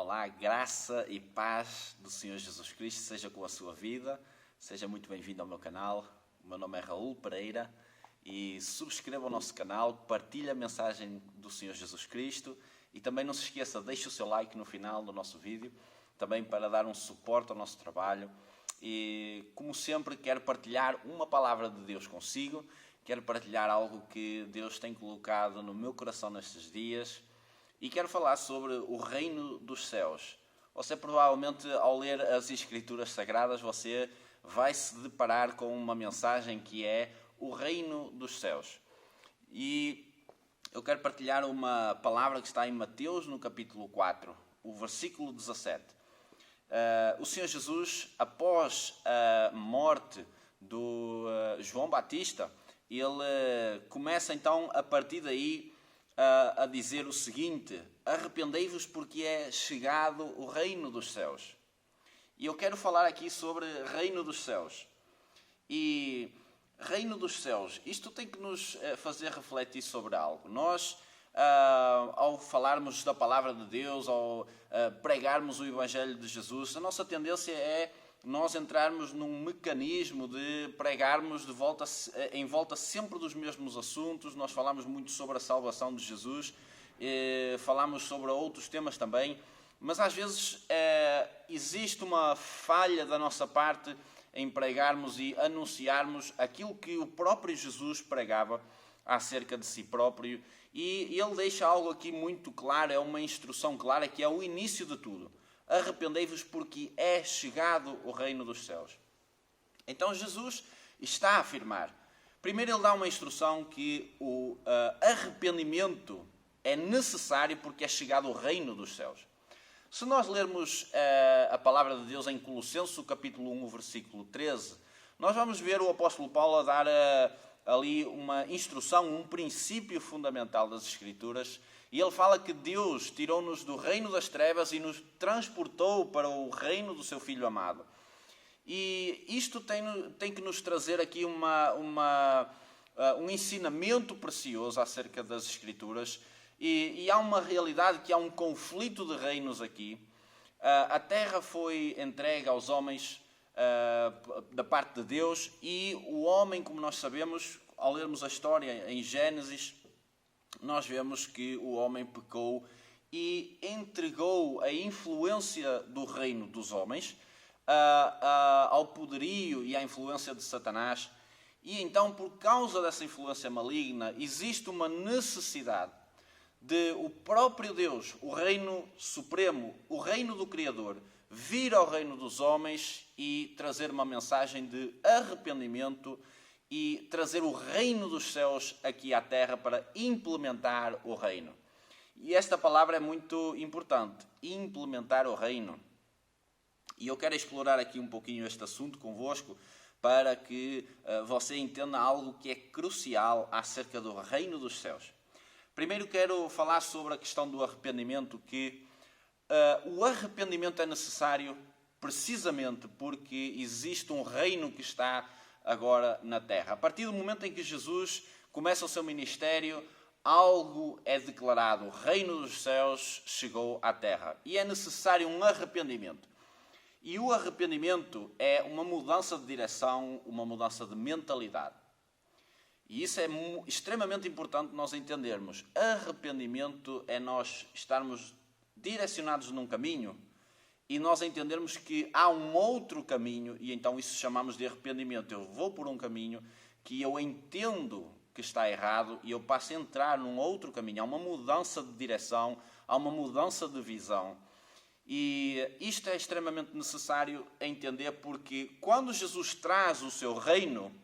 Olá, graça e paz do Senhor Jesus Cristo seja com a sua vida. Seja muito bem-vindo ao meu canal. O meu nome é Raul Pereira e subscreva o nosso canal, partilhe a mensagem do Senhor Jesus Cristo e também não se esqueça, deixe o seu like no final do nosso vídeo, também para dar um suporte ao nosso trabalho. E, como sempre, quero partilhar uma palavra de Deus consigo, quero partilhar algo que Deus tem colocado no meu coração nestes dias e quero falar sobre o reino dos céus. Você provavelmente, ao ler as Escrituras Sagradas, você vai se deparar com uma mensagem que é o reino dos céus. E eu quero partilhar uma palavra que está em Mateus, no capítulo 4, o versículo 17. O Senhor Jesus, após a morte do João Batista, ele começa então a partir daí a dizer o seguinte: arrependei-vos porque é chegado o reino dos céus. E eu quero falar aqui sobre reino dos céus. E reino dos céus, isto tem que nos fazer refletir sobre algo. Nós, ao falarmos da palavra de Deus, ao pregarmos o Evangelho de Jesus, a nossa tendência é nós entrarmos num mecanismo de pregarmos em volta sempre dos mesmos assuntos. Nós falamos muito sobre a salvação de Jesus, falamos sobre outros temas também, mas às vezes existe uma falha da nossa parte em pregarmos e anunciarmos aquilo que o próprio Jesus pregava acerca de si próprio. E ele deixa algo aqui muito claro, é uma instrução clara, que é o início de tudo. Arrependei-vos porque é chegado o reino dos céus. Então Jesus está a afirmar. Primeiro ele dá uma instrução que o arrependimento é necessário porque é chegado o reino dos céus. Se nós lermos a palavra de Deus em Colossenses, capítulo 1, versículo 13, nós vamos ver o apóstolo Paulo a dar ali uma instrução, um princípio fundamental das Escrituras. E ele fala que Deus tirou-nos do reino das trevas e nos transportou para o reino do seu Filho amado. E isto tem que nos trazer aqui um ensinamento precioso acerca das Escrituras. E há uma realidade que há um conflito de reinos aqui. A terra foi entregue aos homens da parte de Deus e o homem, como nós sabemos, ao lermos a história em Gênesis, nós vemos que o homem pecou e entregou a influência do reino dos homens ao poderio e à influência de Satanás. E então, por causa dessa influência maligna, existe uma necessidade de o próprio Deus, o reino supremo, o reino do Criador, vir ao reino dos homens e trazer uma mensagem de arrependimento e trazer o reino dos céus aqui à terra para implementar o reino. E esta palavra é muito importante, implementar o reino. E eu quero explorar aqui um pouquinho este assunto convosco para que você entenda algo que é crucial acerca do reino dos céus. Primeiro quero falar sobre a questão do arrependimento, que o arrependimento é necessário precisamente porque existe um reino que está agora na terra. A partir do momento em que Jesus começa o seu ministério, algo é declarado: o reino dos céus chegou à terra. E é necessário um arrependimento. E o arrependimento é uma mudança de direção, uma mudança de mentalidade. E isso é extremamente importante nós entendermos. Arrependimento é nós estarmos direcionados num caminho e nós entendermos que há um outro caminho, e então isso chamamos de arrependimento. Eu vou por um caminho que eu entendo que está errado e eu passo a entrar num outro caminho. Há uma mudança de direção, há uma mudança de visão. E isto é extremamente necessário entender, porque quando Jesus traz o seu reino,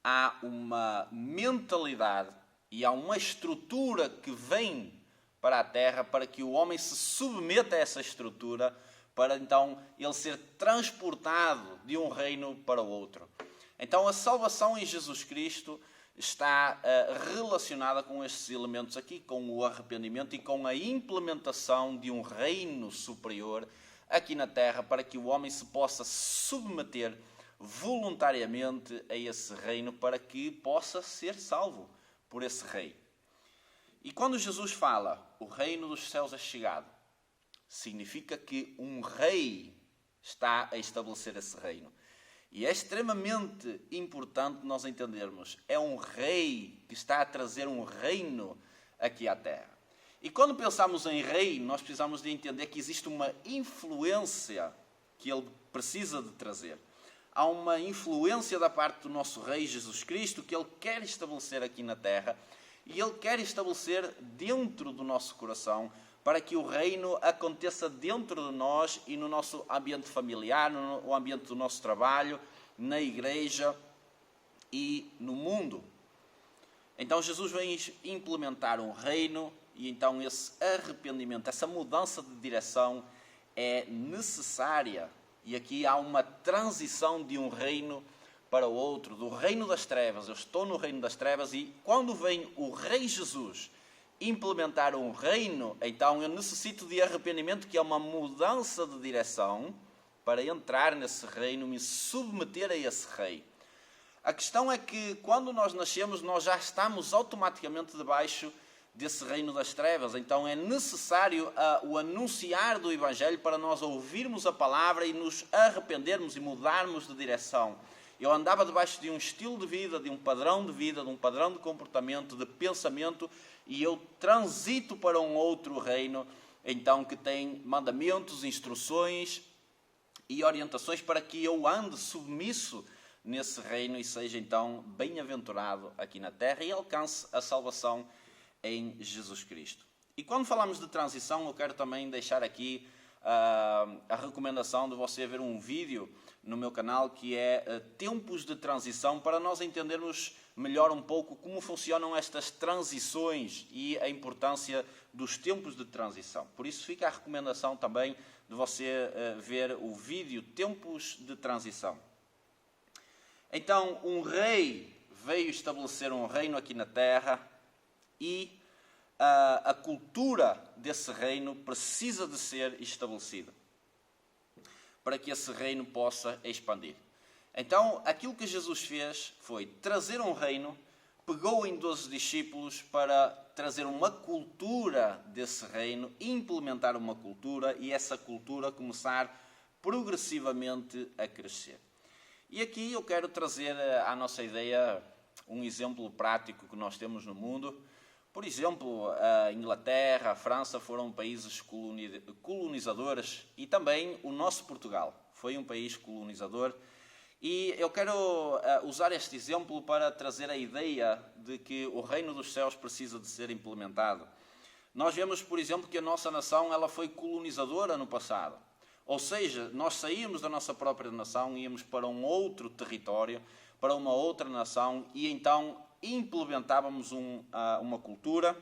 há uma mentalidade e há uma estrutura que vem para a terra para que o homem se submeta a essa estrutura, para então ele ser transportado de um reino para o outro. Então a salvação em Jesus Cristo está relacionada com estes elementos aqui, com o arrependimento e com a implementação de um reino superior aqui na terra, para que o homem se possa submeter voluntariamente a esse reino, para que possa ser salvo por esse rei. E quando Jesus fala, o reino dos céus é chegado, significa que um rei está a estabelecer esse reino. E é extremamente importante nós entendermos, é um rei que está a trazer um reino aqui à Terra. E quando pensamos em rei, nós precisamos de entender que existe uma influência que ele precisa de trazer. Há uma influência da parte do nosso Rei Jesus Cristo que ele quer estabelecer aqui na Terra e ele quer estabelecer dentro do nosso coração para que o reino aconteça dentro de nós e no nosso ambiente familiar, no ambiente do nosso trabalho, na igreja e no mundo. Então Jesus vem implementar um reino e então esse arrependimento, essa mudança de direção é necessária. E aqui há uma transição de um reino para o outro, do reino das trevas. Eu estou no reino das trevas e quando vem o Rei Jesus implementar um reino, então eu necessito de arrependimento, que é uma mudança de direção para entrar nesse reino, me submeter a esse rei. A questão é que quando nós nascemos, nós já estamos automaticamente debaixo desse reino das trevas. Então é necessário o anunciar do Evangelho para nós ouvirmos a palavra e nos arrependermos e mudarmos de direção. Eu andava debaixo de um estilo de vida, de um padrão de comportamento, de pensamento, e eu transito para um outro reino, então que tem mandamentos, instruções e orientações para que eu ande submisso nesse reino e seja então bem-aventurado aqui na terra e alcance a salvação em Jesus Cristo. E quando falamos de transição, eu quero também deixar aqui a recomendação de você ver um vídeo no meu canal que é Tempos de Transição, para nós entendermos melhor um pouco como funcionam estas transições e a importância dos tempos de transição. Por isso fica a recomendação também de você ver o vídeo Tempos de Transição. Então, um rei veio estabelecer um reino aqui na terra e a cultura desse reino precisa de ser estabelecida para que esse reino possa expandir. Então, aquilo que Jesus fez foi trazer um reino, pegou em 12 discípulos para trazer uma cultura desse reino, implementar uma cultura e essa cultura começar progressivamente a crescer. E aqui eu quero trazer à nossa ideia um exemplo prático que nós temos no mundo. Por exemplo, a Inglaterra, a França foram países colonizadores e também o nosso Portugal foi um país colonizador. E eu quero usar este exemplo para trazer a ideia de que o reino dos céus precisa de ser implementado. Nós vemos, por exemplo, que a nossa nação ela foi colonizadora no passado. Ou seja, nós saímos da nossa própria nação, íamos para um outro território, para uma outra nação e então implementávamos uma cultura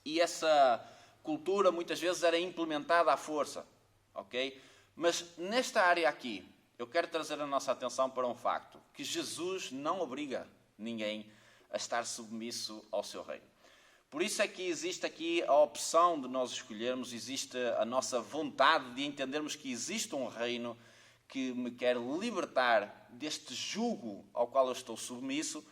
e essa cultura muitas vezes era implementada à força, ok? Mas nesta área aqui, eu quero trazer a nossa atenção para um facto, que Jesus não obriga ninguém a estar submisso ao seu reino. Por isso é que existe aqui a opção de nós escolhermos, existe a nossa vontade de entendermos que existe um reino que me quer libertar deste jugo ao qual eu estou submisso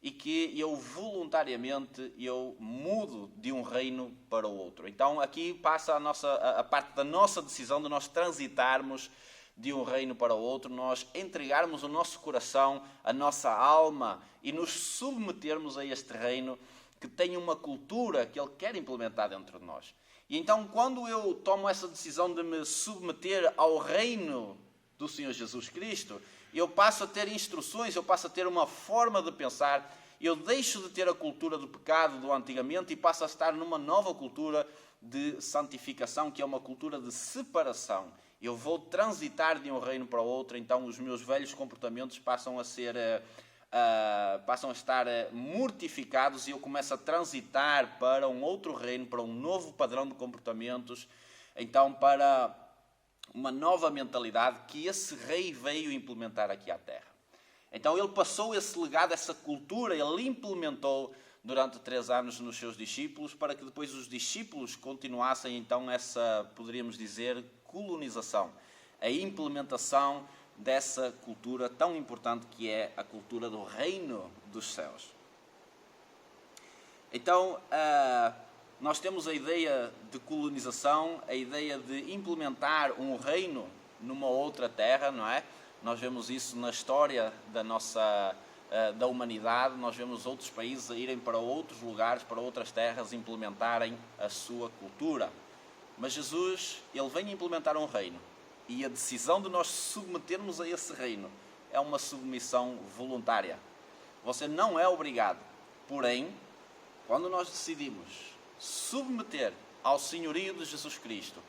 e que eu voluntariamente mudo de um reino para o outro. Então aqui passa a parte da nossa decisão de nós transitarmos de um reino para o outro, nós entregarmos o nosso coração, a nossa alma e nos submetermos a este reino que tem uma cultura que Ele quer implementar dentro de nós. E então quando eu tomo essa decisão de me submeter ao reino do Senhor Jesus Cristo, eu passo a ter instruções, eu passo a ter uma forma de pensar, eu deixo de ter a cultura do pecado do antigamente e passo a estar numa nova cultura de santificação, que é uma cultura de separação. Eu vou transitar de um reino para o outro, então os meus velhos comportamentos passam a estar mortificados e eu começo a transitar para um outro reino, para um novo padrão de comportamentos, então para uma nova mentalidade que esse rei veio implementar aqui à terra. Então ele passou esse legado, essa cultura, ele implementou durante 3 anos nos seus discípulos, para que depois os discípulos continuassem então essa, poderíamos dizer, colonização, a implementação dessa cultura tão importante que é a cultura do reino dos céus. Então, nós temos a ideia de colonização, a ideia de implementar um reino numa outra terra, não é? Nós vemos isso na história da humanidade, nós vemos outros países a irem para outros lugares, para outras terras, implementarem a sua cultura. Mas Jesus, ele vem implementar um reino, e a decisão de nós submetermos a esse reino é uma submissão voluntária. Você não é obrigado, porém, quando nós decidimos submeter ao senhorio de Jesus Cristo,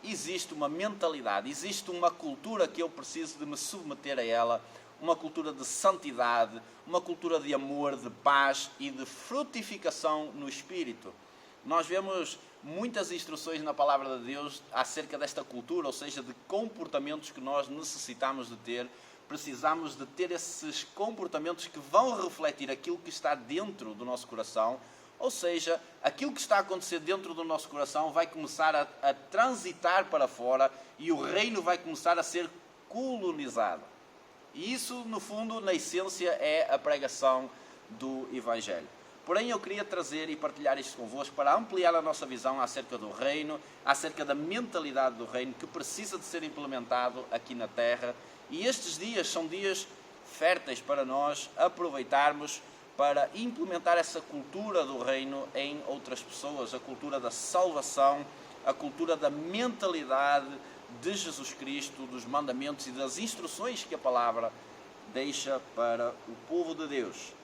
existe uma mentalidade, existe uma cultura que eu preciso de me submeter a ela, uma cultura de santidade, uma cultura de amor, de paz e de frutificação no Espírito. Nós vemos muitas instruções na Palavra de Deus acerca desta cultura, ou seja, de comportamentos que nós necessitamos de ter. Precisamos de ter esses comportamentos que vão refletir aquilo que está dentro do nosso coração. Ou seja, aquilo que está a acontecer dentro do nosso coração vai começar a transitar para fora e o reino vai começar a ser colonizado. E isso, no fundo, na essência, é a pregação do Evangelho. Porém, eu queria trazer e partilhar isto convosco para ampliar a nossa visão acerca do reino, acerca da mentalidade do reino que precisa de ser implementado aqui na Terra. E estes dias são dias férteis para nós aproveitarmos para implementar essa cultura do reino em outras pessoas, a cultura da salvação, a cultura da mentalidade de Jesus Cristo, dos mandamentos e das instruções que a palavra deixa para o povo de Deus.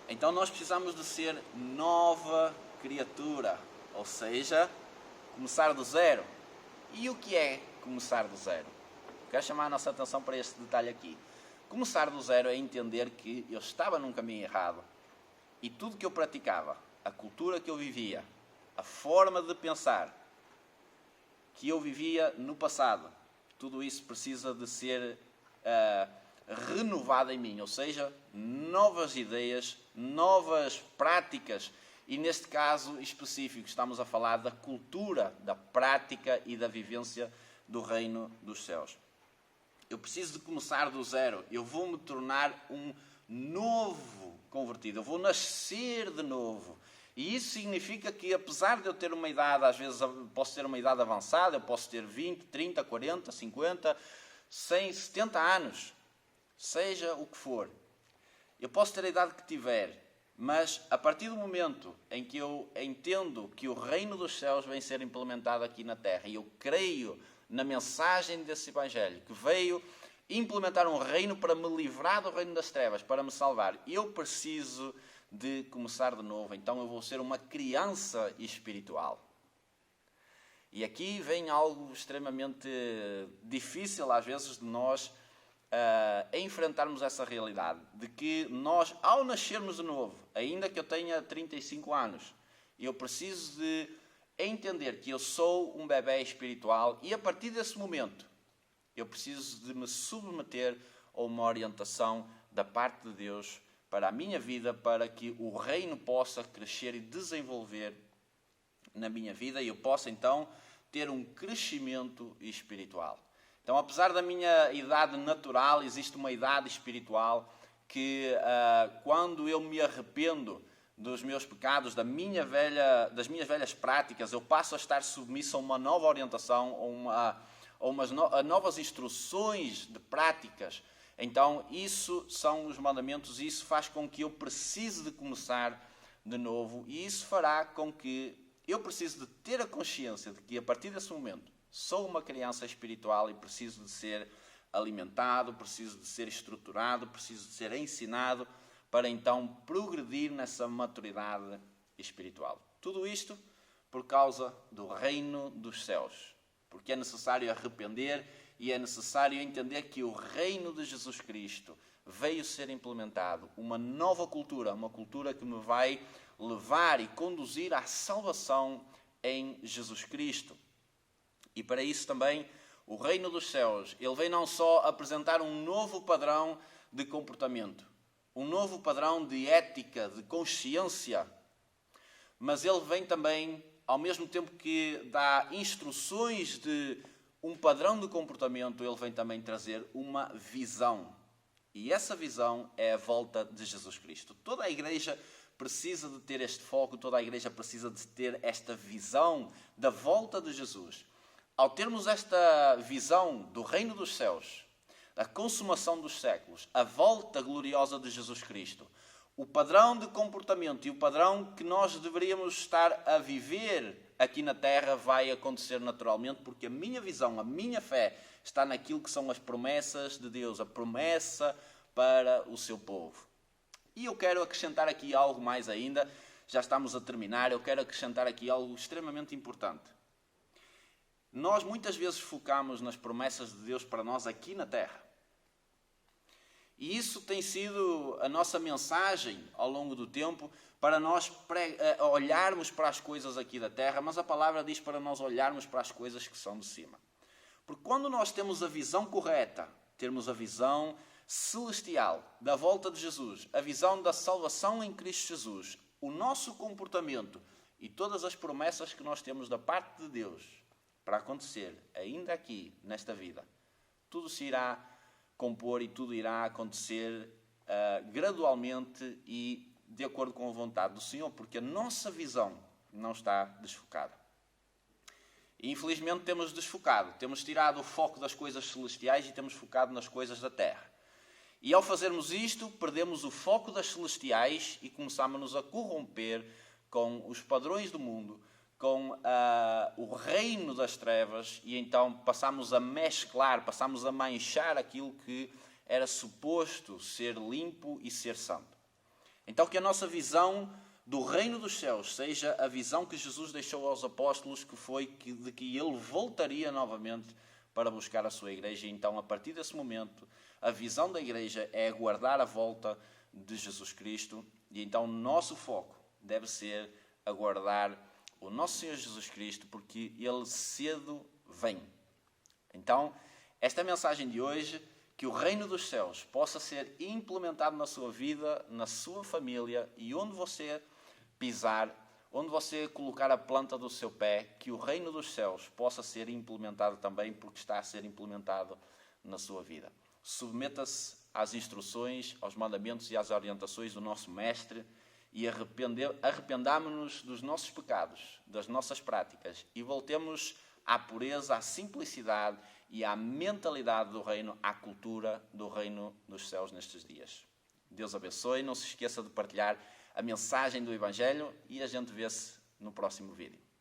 Então nós precisamos de ser nova criatura, ou seja, começar do zero. E o que é começar do zero? Quero chamar a nossa atenção para este detalhe aqui. Começar do zero é entender que eu estava num caminho errado e tudo que eu praticava, a cultura que eu vivia, a forma de pensar que eu vivia no passado, tudo isso precisa de ser renovado em mim, ou seja, novas ideias, novas práticas. E neste caso específico estamos a falar da cultura, da prática e da vivência do reino dos céus. Eu preciso de começar do zero. Eu vou me tornar um novo convertido. Eu vou nascer de novo. E isso significa que, apesar de eu ter uma idade, às vezes posso ter uma idade avançada, eu posso ter 20, 30, 40, 50, 100, 70 anos. Seja o que for. Eu posso ter a idade que tiver. Mas, a partir do momento em que eu entendo que o reino dos céus vem ser implementado aqui na terra, e eu creio na mensagem desse Evangelho, que veio implementar um reino para me livrar do reino das trevas, para me salvar, eu preciso de começar de novo. Então eu vou ser uma criança espiritual. E aqui vem algo extremamente difícil, às vezes, de nós enfrentarmos essa realidade, de que nós, ao nascermos de novo, ainda que eu tenha 35 anos, eu preciso de entender que eu sou um bebé espiritual e, a partir desse momento, eu preciso de me submeter a uma orientação da parte de Deus para a minha vida, para que o reino possa crescer e desenvolver na minha vida e eu possa, então, ter um crescimento espiritual. Então, apesar da minha idade natural, existe uma idade espiritual que, quando eu me arrependo dos meus pecados, das minhas velhas práticas, eu passo a estar submisso a uma nova orientação, a novas instruções de práticas. Então, isso são os mandamentos, e isso faz com que eu precise de começar de novo, e isso fará com que eu precise de ter a consciência de que, a partir desse momento, sou uma criança espiritual e preciso de ser alimentado, preciso de ser estruturado, preciso de ser ensinado, para então progredir nessa maturidade espiritual. Tudo isto por causa do reino dos céus. Porque é necessário arrepender e é necessário entender que o reino de Jesus Cristo veio ser implementado. Uma nova cultura, uma cultura que me vai levar e conduzir à salvação em Jesus Cristo. E para isso também, o reino dos céus, ele vem não só apresentar um novo padrão de comportamento, um novo padrão de ética, de consciência, mas ele vem também, ao mesmo tempo que dá instruções de um padrão de comportamento, ele vem também trazer uma visão. E essa visão é a volta de Jesus Cristo. Toda a igreja precisa de ter este foco, toda a igreja precisa de ter esta visão da volta de Jesus. Ao termos esta visão do reino dos céus, da consumação dos séculos, a volta gloriosa de Jesus Cristo, o padrão de comportamento e o padrão que nós deveríamos estar a viver aqui na terra vai acontecer naturalmente, porque a minha visão, a minha fé está naquilo que são as promessas de Deus, a promessa para o seu povo. E eu quero acrescentar aqui algo mais ainda, já estamos a terminar, eu quero acrescentar aqui algo extremamente importante. Nós muitas vezes focamos nas promessas de Deus para nós aqui na terra. E isso tem sido a nossa mensagem ao longo do tempo para nós olharmos para as coisas aqui da terra, mas a palavra diz para nós olharmos para as coisas que são de cima. Porque quando nós temos a visão correta, termos a visão celestial da volta de Jesus, a visão da salvação em Cristo Jesus, o nosso comportamento e todas as promessas que nós temos da parte de Deus para acontecer ainda aqui, nesta vida, tudo se irá compor e tudo irá acontecer gradualmente e de acordo com a vontade do Senhor, porque a nossa visão não está desfocada. E infelizmente temos desfocado, temos tirado o foco das coisas celestiais e temos focado nas coisas da terra. E ao fazermos isto, perdemos o foco das celestiais e começamos a corromper com os padrões do mundo, com o reino das trevas, e então passamos a mesclar, passamos a manchar aquilo que era suposto ser limpo e ser santo. Então que a nossa visão do reino dos céus seja a visão que Jesus deixou aos apóstolos, que foi de que ele voltaria novamente para buscar a sua igreja. E então, a partir desse momento, a visão da igreja é aguardar a volta de Jesus Cristo, e então o nosso foco deve ser aguardar o nosso Senhor Jesus Cristo, porque Ele cedo vem. Então, esta mensagem de hoje, que o reino dos céus possa ser implementado na sua vida, na sua família, e onde você pisar, onde você colocar a planta do seu pé, que o reino dos céus possa ser implementado também, porque está a ser implementado na sua vida. Submeta-se às instruções, aos mandamentos e às orientações do nosso Mestre, e arrependamo-nos dos nossos pecados, das nossas práticas, e voltemos à pureza, à simplicidade e à mentalidade do reino, à cultura do reino dos céus nestes dias. Deus abençoe, não se esqueça de partilhar a mensagem do Evangelho e a gente vê-se no próximo vídeo.